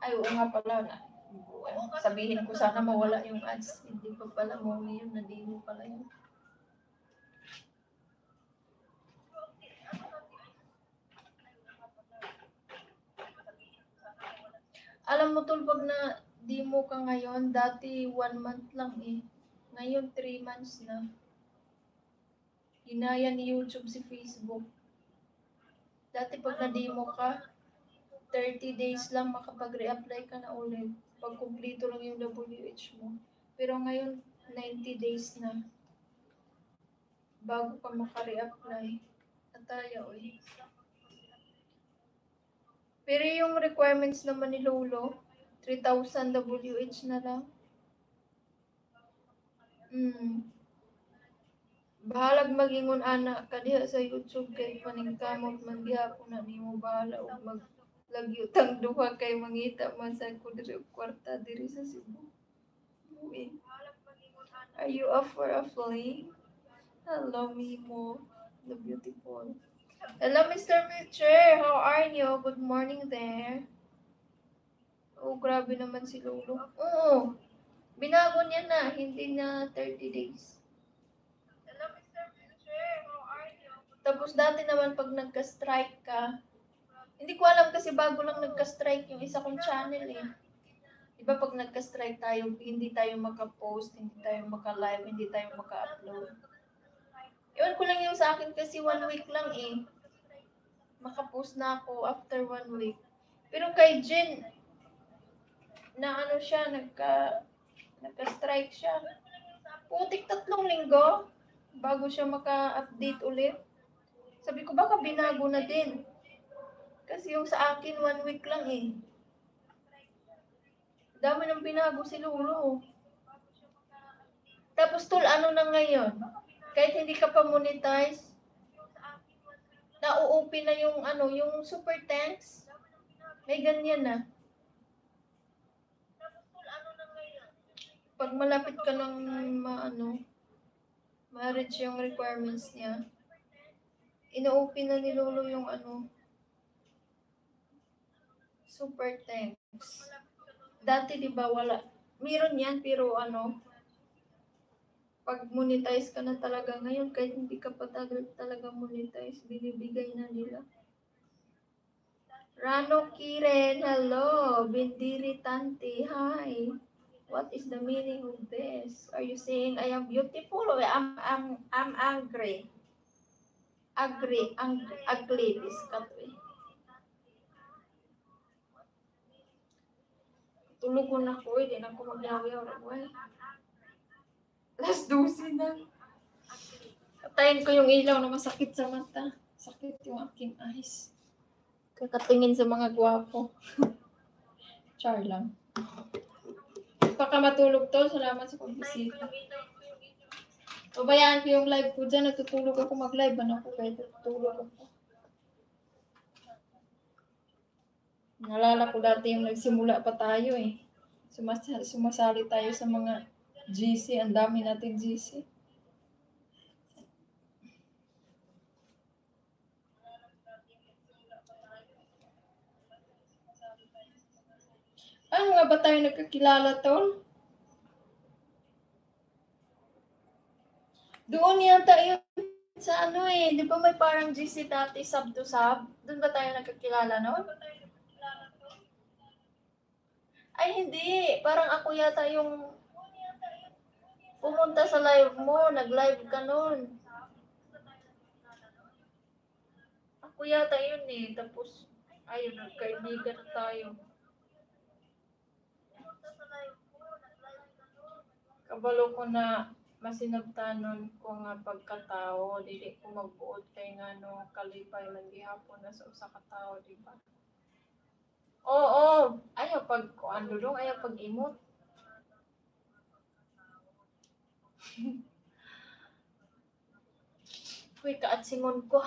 Ay, oo nga pala na. Sabihin ko sana mawala yung ads. Hindi pa pala mo yun, na-demo pala yun. Alam mo tol, pag na demo ka ngayon, dati 1 month lang eh. Ngayon 3 months na. Ginaya ni YouTube si Facebook. Dati pag na-demo ka, 30 days lang makapag-reapply ka na ulit. Pag kumpleto lang yung WH mo. Pero ngayon, 90 days na. Bago ka maka-reapply. Ataya, oy. Pero yung requirements naman ni Lolo, 3,000 WH na lang. Bahalag magingon ana kadiha sa YouTube kay paningkamot man gihapon na nimo bahala og maglagyutang duha kay mangita man sa ko diri kwarta diri sa Cebu. Are you up for a fling? Hello, Mimo, the beautiful. Hello, Mr. Mitcher. How are you? Good morning there. Oh, grabe naman si Lolo. Oo. Binago niya na. Hindi na 30 days. Hello, Mr. Mitcher. How are you? Tapos dati naman pag nagka-strike ka, hindi ko alam kasi bago lang nagka-strike yung isa kong channel eh. Diba pag nagka-strike tayo, hindi tayo maka-post, hindi tayo maka-live, hindi tayo maka-upload. Iwan ko lang yung sa akin kasi 1 week lang eh. Maka-post na ako after 1 week. Pero kay Jen, na ano siya, nagka-strike siya. Putik 3 linggo bago siya maka-update ulit. Sabi ko baka binago na din. Kasi yung sa akin 1 week lang eh. Dami nang binago si Lolo. Tapos tol, ano na ngayon? Kahit hindi ka pa monetize, na-open na yung ano, yung super thanks. May ganyan na. Pag malapit ka ng ma-reach yung requirements niya, ina-open na ni Lolo yung ano, super thanks. Dati di ba wala? Meron yan pero ano, pag monetize ka na talaga ngayon, kahit hindi ka pa talaga monetize, binibigay na nila. Rano Kiren, hello. Bindiri Tanti, hi. What is the meaning of this? Are you saying I am beautiful or I'm angry? Ugly this katwe. Tulog ko na ko, hindi na ako magyaw-yaw. Last 12 na. Patayin ko yung ilaw na masakit sa mata. Sakit yung aking eyes. Kakatingin sa mga gwapo. Char lang. Baka matulog to. Salamat sa pagbisita. Pabayaan ko yung live ko dyan. Natutulog ako mag-live. Ano ko kaya tutulog ako. Nalala ko dati yung nagsimula pa tayo eh. Sumasali tayo sa mga GC. Ang dami natin GC. Ano nga ba tayo nagkakilala, tol? Doon yata yun sa ano eh. Di ba may parang GC dati, sub to sub? Doon ba tayo nagkakilala noon? Ay, hindi. Parang ako yata yung pumunta sa live mo. Nag-live ka noon. Ako yata yun eh. Tapos, ayun, nagkaibigan na tayo. Kabalo ko na masinabtanon ko nga pagkatao, dili ko magbuot kay nga no kalipay man gihapon na sa usa ka tawo, di ba? Oo, ayaw pag kuan dulong, ayaw pag imot. Uy, kaatsingon ko.